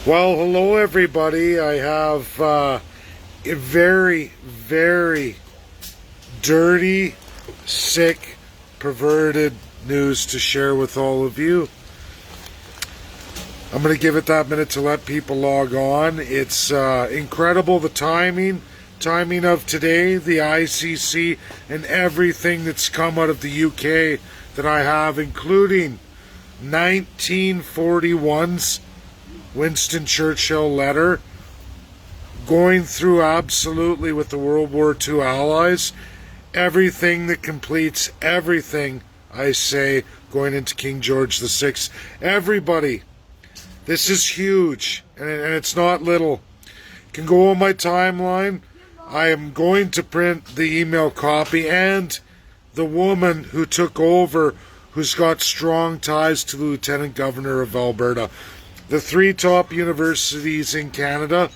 Well, hello everybody. I have a very, very dirty, sick, perverted news to share with all of you. I'm going to give it that minute to let people log on. It's incredible, the timing of today, the ICC, and everything that's come out of the UK that I have, including 1941's Winston Churchill letter, going through absolutely with the World War II allies, everything that completes everything, I say, going into King George VI. Everybody, this is huge, and it's not little. You can go on my timeline. I am going to print the email copy, and the woman who took over, who's got strong ties to the Lieutenant Governor of Alberta. The three top universities in Canada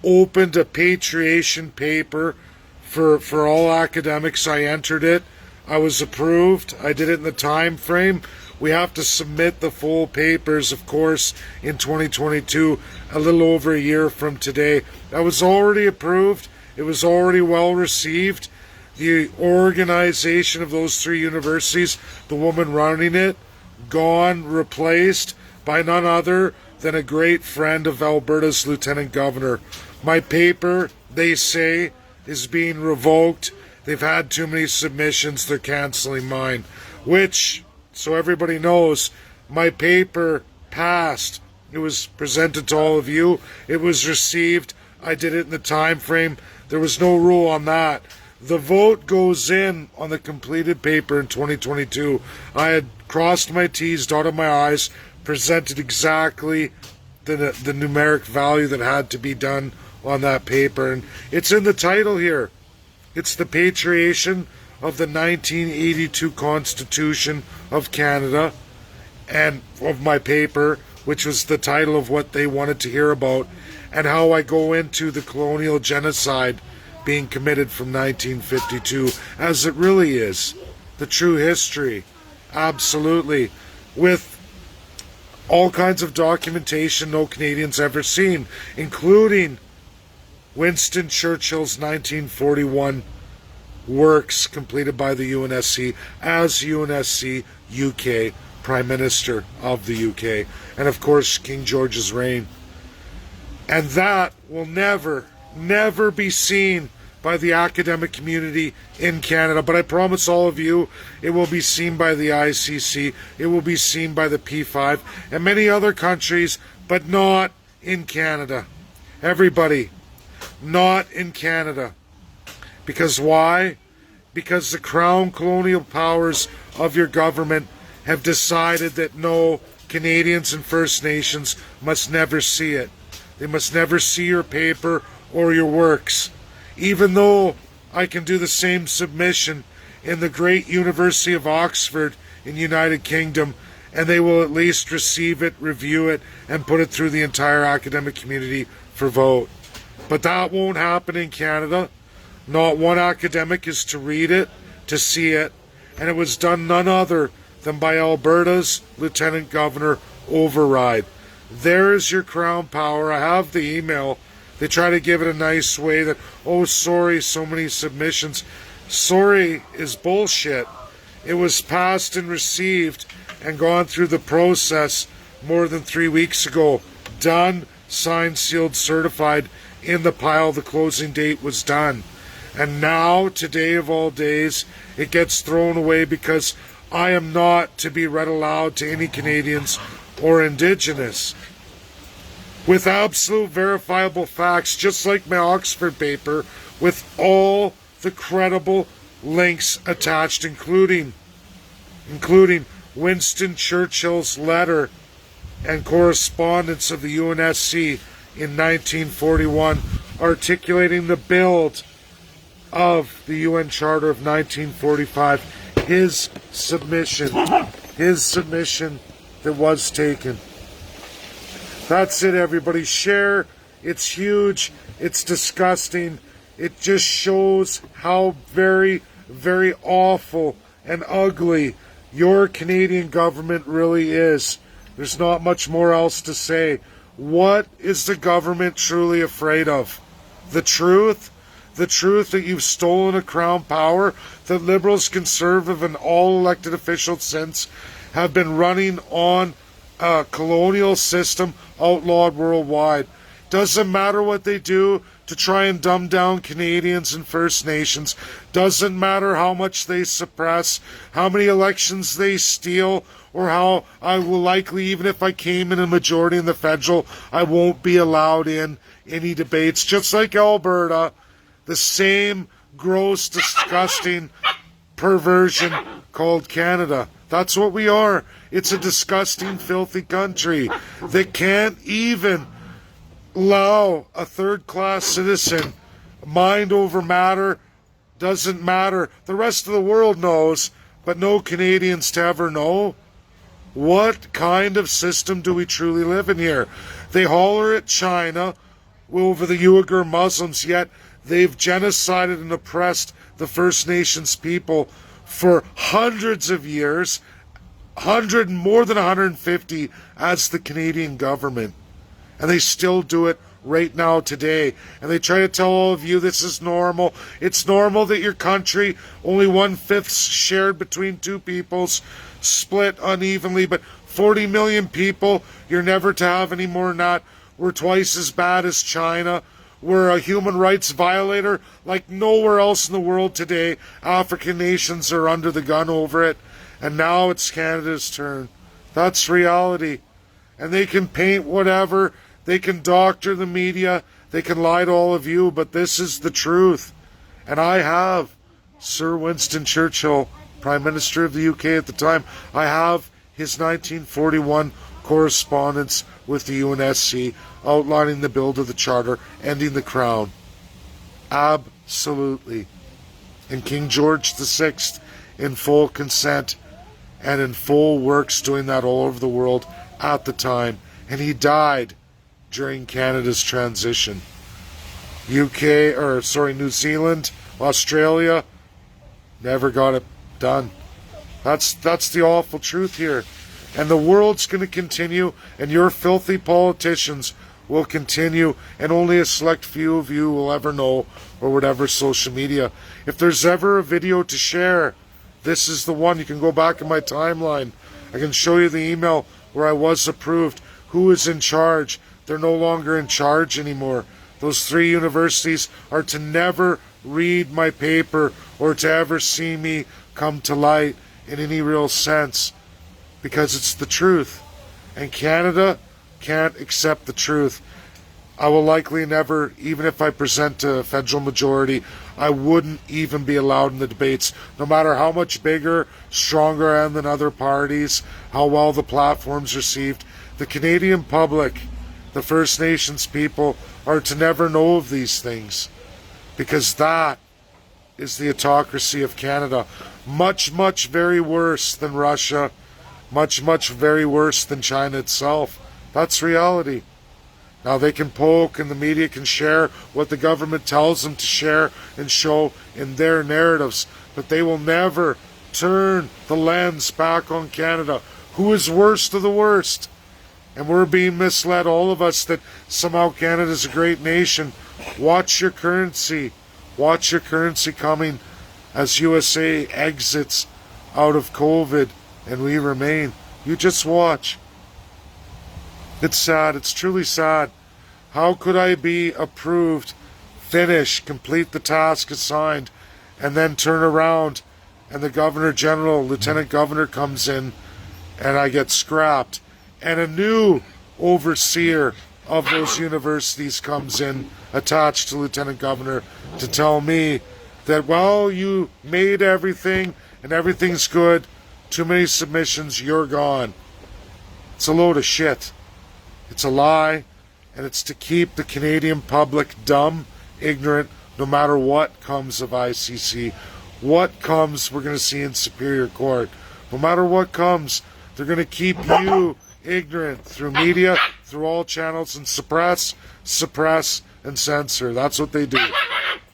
opened a patriation paper for all academics. I entered it. I was approved. I did it in the time frame. We have to submit the full papers, of course, in 2022, a little over a year from today. I was already approved. It was already well received. The organization of those three universities, the woman running it, gone, replaced by none other than a great friend of Alberta's Lieutenant Governor. My paper, they say, is being revoked. They've had too many submissions. They're canceling mine. Which, so everybody knows, my paper passed. It was presented to all of you. It was received. I did it in the time frame. There was no rule on that. The vote goes in on the completed paper in 2022. I had crossed my T's, dotted my I's, presented exactly the numeric value that had to be done on that paper. And it's in the title here. It's the patriation of the 1982 Constitution of Canada, and of my paper, which was the title of what they wanted to hear about, and how I go into the colonial genocide being committed from 1952, as it really is, the true history, absolutely, with all kinds of documentation no Canadians ever seen, including Winston Churchill's 1941 works completed by the UNSC as UNSC UK Prime Minister of the UK, and of course King George's reign. And that will never be seen by the academic community in Canada. But I promise all of you, it will be seen by the ICC, it will be seen by the P5 and many other countries, but not in Canada. Everybody, not in Canada. Because why? Because the Crown colonial powers of your government have decided that no, Canadians and First Nations must never see it. They must never see your paper or your works. Even though I can do the same submission in the great University of Oxford in United Kingdom, and they will at least receive it, review it, and put it through the entire academic community for vote. But that won't happen in Canada. Not one academic is to read it, to see it, and it was done none other than by Alberta's Lieutenant Governor override. There is your Crown power. I have the email. They try to give it a nice way that, oh, sorry, so many submissions. Sorry is bullshit. It was passed and received and gone through the process more than 3 weeks ago. Done, signed, sealed, certified, in the pile. The closing date was done. And now, today of all days, it gets thrown away because I am not to be read aloud to any Canadians or Indigenous. With absolute verifiable facts, just like my Oxford paper, with all the credible links attached, including Winston Churchill's letter and correspondence of the UNSC in 1941, articulating the build of the UN Charter of 1945, his submission that was taken. That's it, everybody. Share. It's huge. It's disgusting. It just shows how very, very awful and ugly your Canadian government really is. There's not much more else to say. What is the government truly afraid of? The truth? The truth that you've stolen a crown power, that Liberals, Conservative, and all elected officials since have been running on a colonial system outlawed worldwide. Doesn't matter what they do to try and dumb down Canadians and First Nations. Doesn't matter how much they suppress, how many elections they steal, or how I will likely, even if I came in a majority in the federal, I won't be allowed in any debates. Just like Alberta, the same gross, disgusting perversion called Canada. That's what we are. It's a disgusting, filthy country that can't even allow a third-class citizen mind over matter. Doesn't matter. The rest of the world knows, but no Canadians to ever know. What kind of system do we truly live in here? They holler at China over the Uyghur Muslims, yet they've genocided and oppressed the First Nations people for hundreds of years, more than 150 as the Canadian government. And they still do it right now today. And they try to tell all of you this is normal. It's normal that your country, only 1/5 shared between two peoples, split unevenly, but 40 million people, you're never to have any more than that. We're twice as bad as China. We're a human rights violator like nowhere else in the world today. African nations are under the gun over it. And now it's Canada's turn. That's reality. And they can paint whatever. They can doctor the media. They can lie to all of you. But this is the truth. And I have Sir Winston Churchill, Prime Minister of the UK at the time. I have his 1941 correspondence with the UNSC outlining the build of the Charter, ending the Crown. Absolutely. And King George VI, in full consent and in full works, doing that all over the world at the time. And he died during Canada's transition. New Zealand, Australia, never got it done. That's the awful truth here. And the world's going to continue, and your filthy politicians will continue, and only a select few of you will ever know, or whatever social media. If there's ever a video to share, this is the one. You can go back in my timeline. I can show you the email where I was approved. Who is in charge? They're no longer in charge anymore. Those 3 universities are to never read my paper or to ever see me come to light in any real sense, because it's the truth. And Canada can't accept the truth. I will likely never, even if I present to a federal majority, I wouldn't even be allowed in the debates, no matter how much bigger, stronger I am than other parties, how well the platform's received. The Canadian public, the First Nations people, are to never know of these things, because that is the autocracy of Canada. Much, much very worse than Russia, much, much very worse than China itself. That's reality. Now they can poke and the media can share what the government tells them to share and show in their narratives, but they will never turn the lens back on Canada, who is worst of the worst. And we're being misled, all of us, that somehow Canada's a great nation. Watch your currency. Watch your currency coming as USA exits out of COVID and we remain. You just watch. It's sad. It's truly sad. How could I be approved, finish, complete the task assigned, and then turn around and the Governor General, Lieutenant Governor comes in and I get scrapped, and a new overseer of those universities comes in attached to Lieutenant Governor to tell me that, well, you made everything and everything's good, too many submissions, you're gone. It's a load of shit. It's a lie, and it's to keep the Canadian public dumb, ignorant, no matter what comes of ICC. What comes, we're going to see in Superior Court. No matter what comes, they're going to keep you ignorant through media, through all channels, and suppress, and censor. That's what they do.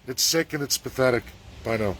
It's sick and it's pathetic. Bye now.